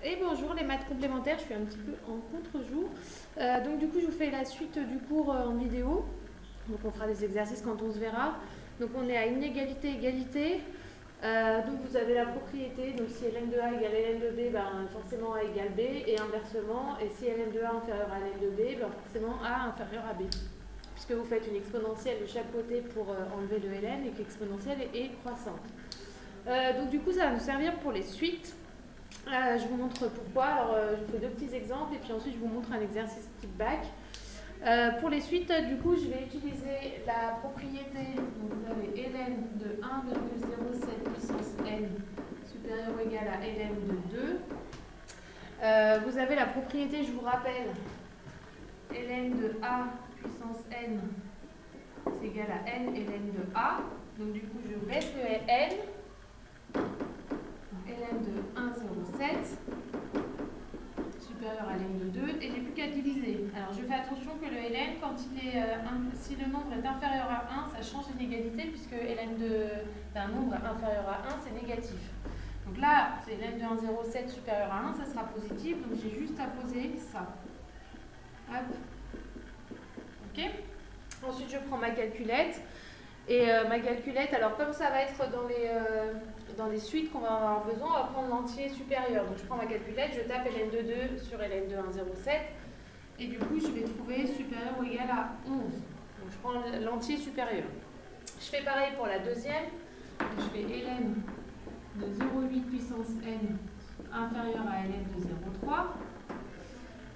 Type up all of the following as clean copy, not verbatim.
Et bonjour les maths complémentaires, je suis un petit peu en contre-jour. Donc du coup je vous fais la suite du cours en vidéo. Donc on fera des exercices quand on se verra. Donc on est à inégalité, égalité. Donc vous avez la propriété, donc si ln de A égale ln de B, ben, forcément A égale B, et inversement, et si ln de A inférieur à ln de B, ben, forcément A inférieur à B. Puisque vous faites une exponentielle de chaque côté pour enlever le ln, et que l'exponentielle est croissante. Donc du coup ça va nous servir pour les suites. Je vous montre pourquoi. Alors, je vous fais deux petits exemples et puis ensuite je vous montre un exercice type bac. Pour les suites, du coup, je vais utiliser la propriété. Donc, vous avez ln de 1,07 puissance n supérieur ou égal à ln de 2. Vous avez la propriété, je vous rappelle, ln de a puissance n, c'est égal à n ln de a. Donc, du coup, je baisse le n. ln de 1,07 supérieur à ln de 2 et j'ai plus qu'à diviser. Alors je fais attention que le ln, quand si le nombre est inférieur à 1, ça change l'inégalité puisque ln d'un nombre inférieur à 1 c'est négatif. Donc là c'est ln de 1,07 supérieur à 1, ça sera positif, donc j'ai juste à poser ça. Hop. Ok. Ensuite je prends ma calculette. Et ma calculette, alors comme ça va être dans les suites qu'on va avoir besoin, on va prendre l'entier supérieur. Donc je prends ma calculette, je tape ln de 2 sur ln de 1,07 et du coup je vais trouver supérieur ou égal à 11. Donc je prends l'entier supérieur. Je fais pareil pour la deuxième. Je fais ln de 0,8 puissance n inférieur à ln de 0,3.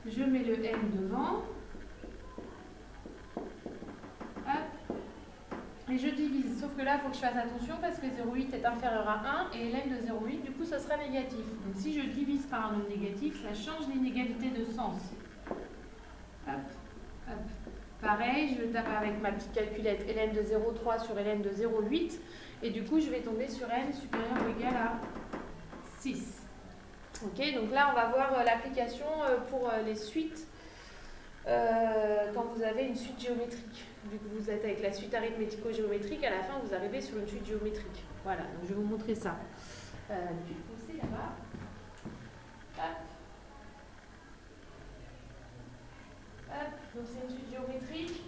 Je mets le n devant. Et je divise, sauf que là, il faut que je fasse attention parce que 0,8 est inférieur à 1 et ln de 0,8, du coup, ça sera négatif. Donc si je divise par un nombre négatif, ça change l'inégalité de sens. Hop, hop. Pareil, je tape avec ma petite calculette ln de 0,3 sur ln de 0,8 et du coup, je vais tomber sur n supérieur ou égal à 6. Ok, donc là, on va voir l'application pour les suites quand vous avez une suite géométrique. Vu que vous êtes avec la suite arithmético-géométrique, à la fin, vous arrivez sur une suite géométrique. Voilà, donc je vais vous montrer ça. Du coup, c'est là-bas. Hop. Hop, donc c'est une suite géométrique.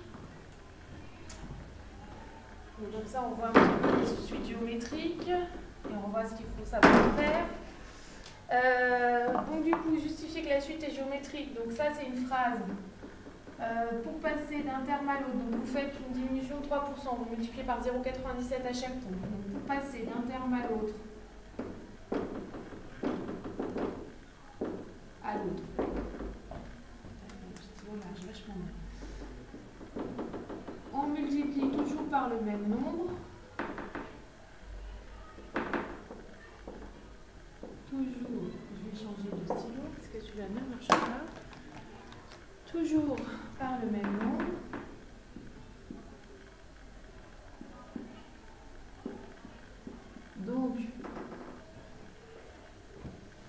Donc, comme ça, on voit un petit peu les suites géométriques et on voit ce qu'il faut savoir faire. Donc du coup, justifier que la suite est géométrique. Donc ça, c'est une phrase. Pour passer d'un terme à l'autre, donc vous faites une diminution de 3%, vous multipliez par 0,97 à chaque temps. Donc pour passer d'un terme à l'autre, on multiplie toujours par le même nombre. Toujours, je vais changer de stylo parce que celui-là ne marche pas. Toujours par le même nombre. Donc,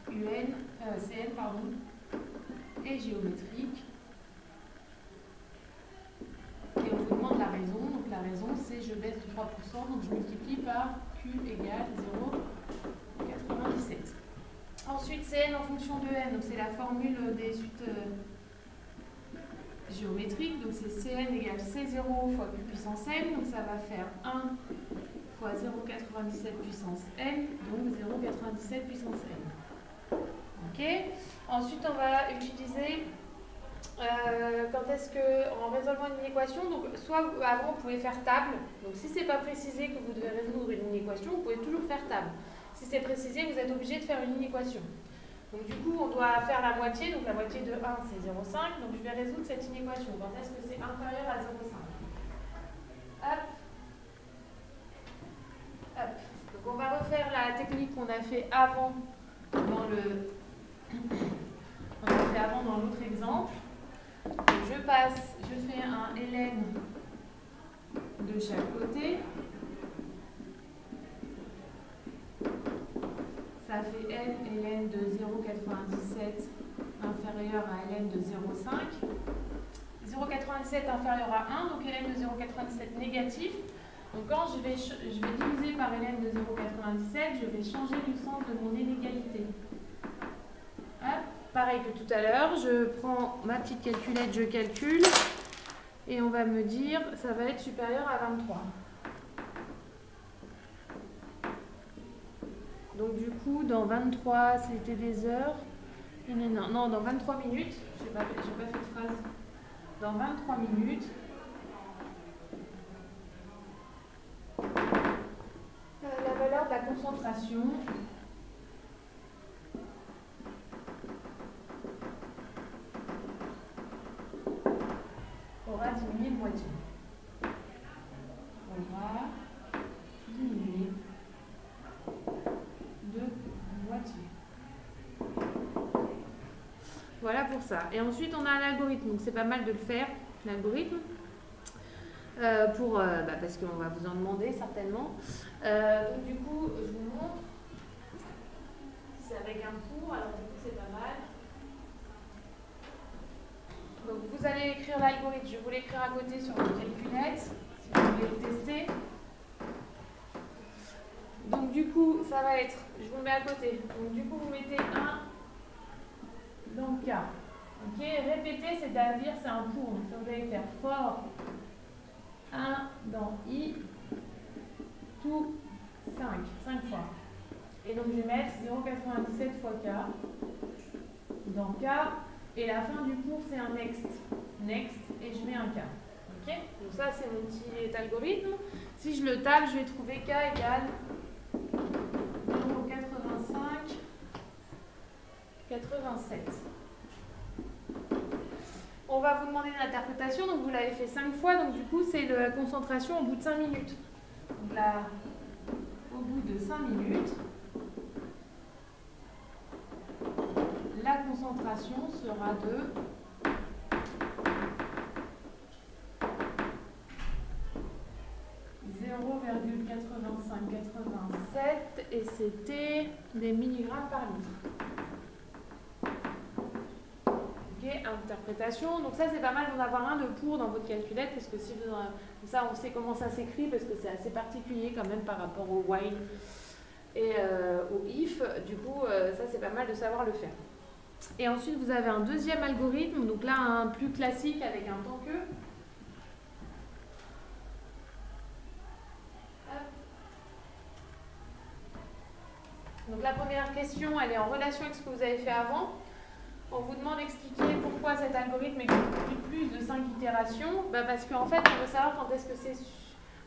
Cn est géométrique. Et on vous demande la raison. Donc la raison, c'est je baisse de 3%, donc je multiplie par Q égale 0,97. Ensuite, Cn en fonction de n, donc c'est la formule des suites géométriques, donc c'est Cn égale C0 fois Q puissance n, donc ça va faire 1 fois 0,97 puissance n, donc 0,97 puissance n. Ok. Ensuite, on va utiliser, quand est-ce que, en résolvant une équation, donc soit avant vous pouvez faire table, donc si c'est pas précisé que vous devez résoudre une équation, vous pouvez toujours faire table. Si c'est précisé, vous êtes obligé de faire une équation. Donc du coup, on doit faire la moitié, donc la moitié de 1 c'est 0,5, donc je vais résoudre cette inéquation. Quand est-ce que c'est inférieur à 0,5 ? Hop. Hop. Donc on va refaire la technique qu'on a fait avant dans l'autre exemple. Donc je fais un ln de chaque côté. Ça fait n ln de 0,97 inférieur à ln de 0,5. 0,97 inférieur à 1, donc ln de 0,97 négatif. Donc quand je vais diviser par ln de 0,97, je vais changer le sens de mon inégalité. Hop. pareil que tout à l'heure, je prends ma petite calculette, je calcule, et on va me dire, ça va être supérieur à 23. Donc du coup, dans 23, c'était des heures. Non, dans 23 minutes, j'ai pas fait de phrase. Dans 23 minutes, la valeur de la concentration aura diminué de moitié. Aura diminué de moitié. Voilà pour ça. Et ensuite, on a un algorithme. Donc, c'est pas mal de le faire, l'algorithme. Parce qu'on va vous en demander certainement. Donc, du coup, je vous montre. C'est avec un pour. Alors, du coup, c'est pas mal. Donc, vous allez écrire l'algorithme. Je vais vous l'écrire à côté sur votre calculette. Si vous voulez le tester. Donc, du coup, ça va être. Je vous le mets à côté. Donc, du coup, vous mettez 1 dans K. Ok, répéter, c'est-à-dire c'est un pour. Donc, ça, vous allez faire for 1 dans I, tout 5 fois. Et donc, je vais mettre 0,97 fois K dans K. Et la fin du pour, c'est un next. Next, et je mets un K. Ok, donc ça, c'est mon petit algorithme. Si je le tape, je vais trouver K égale 0,85, 87. On va vous demander une interprétation, donc vous l'avez fait 5 fois, donc du coup c'est la concentration au bout de 5 minutes. Donc là, au bout de 5 minutes, la concentration sera de 0,8587 et c'était des milligrammes par litre. Interprétation. Donc ça, c'est pas mal d'en avoir un de pour dans votre calculette, parce que si vous, ça, on sait comment ça s'écrit, parce que c'est assez particulier quand même par rapport au while et au if. Du coup, ça, c'est pas mal de savoir le faire. Et ensuite, vous avez un deuxième algorithme, donc là, un plus classique avec un tant que. Donc la première question, elle est en relation avec ce que vous avez fait avant. On vous demande d'expliquer pourquoi cet algorithme explique plus de 5 itérations. Parce qu'en fait, on veut savoir quand est-ce que c'est...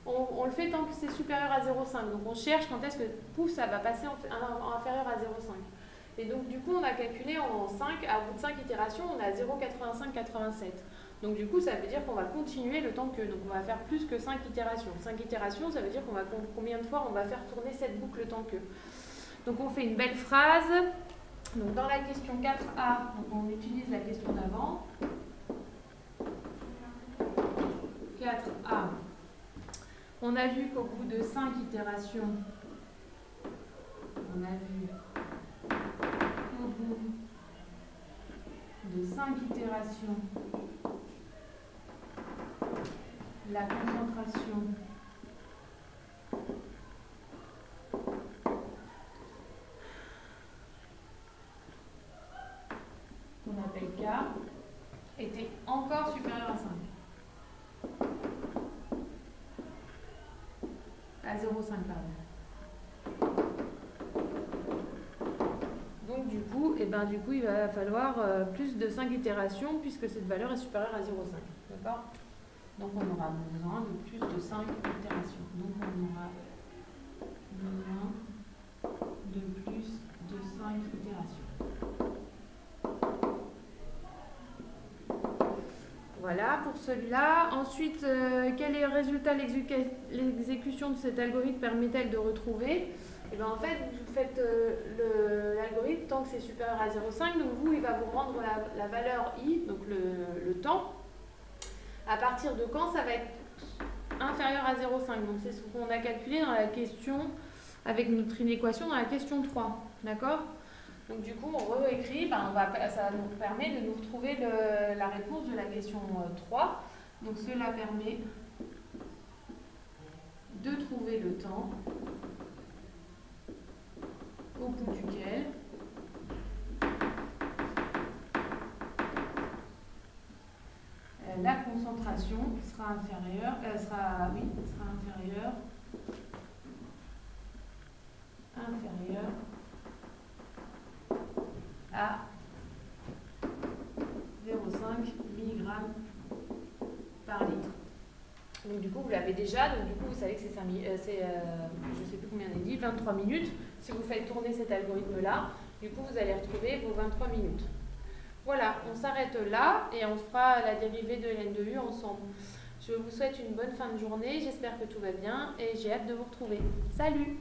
On le fait tant que c'est supérieur à 0,5. Donc on cherche quand est-ce que, pouf, ça va passer en inférieur à 0,5. Et donc du coup, on a calculé en 5, à bout de 5 itérations, on a 0,8587. Donc du coup, ça veut dire qu'on va continuer le temps que... Donc on va faire plus que 5 itérations. 5 itérations, ça veut dire qu'on va combien de fois on va faire tourner cette boucle tant que. Donc on fait une belle phrase. Donc dans la question 4A, donc on utilise la question d'avant. 4A. On a vu qu'au bout de 5 itérations, la concentration qu'on appelle K était encore supérieure à 5. À 0,5, pardon. Donc du coup, il va falloir plus de 5 itérations puisque cette valeur est supérieure à 0,5. D'accord? Donc on aura besoin de plus de 5 itérations. Donc on aura besoin de plus de 5 itérations. Voilà pour celui-là. Ensuite, quel est le résultat de l'exécution de cet algorithme permet-elle de retrouver? Et bien en fait, vous faites l'algorithme tant que c'est supérieur à 0,5. Donc vous, il va vous rendre la valeur i, donc le temps. À partir de quand ça va être inférieur à 0,5. Donc c'est ce qu'on a calculé dans la question, avec notre équation dans la question 3. D'accord? Donc du coup, on réécrit, ça nous permet de nous retrouver la réponse de la question 3. Donc cela permet de trouver le temps au bout duquel concentration sera inférieure, sera inférieure à 0,5 mg par litre. Donc du coup, vous l'avez déjà, donc du coup, vous savez que c'est, je ne sais plus combien on a dit, 23 minutes. Si vous faites tourner cet algorithme-là, du coup, vous allez retrouver vos 23 minutes. Voilà, on s'arrête là et on fera la dérivée de ln de U ensemble. Je vous souhaite une bonne fin de journée, j'espère que tout va bien et j'ai hâte de vous retrouver. Salut!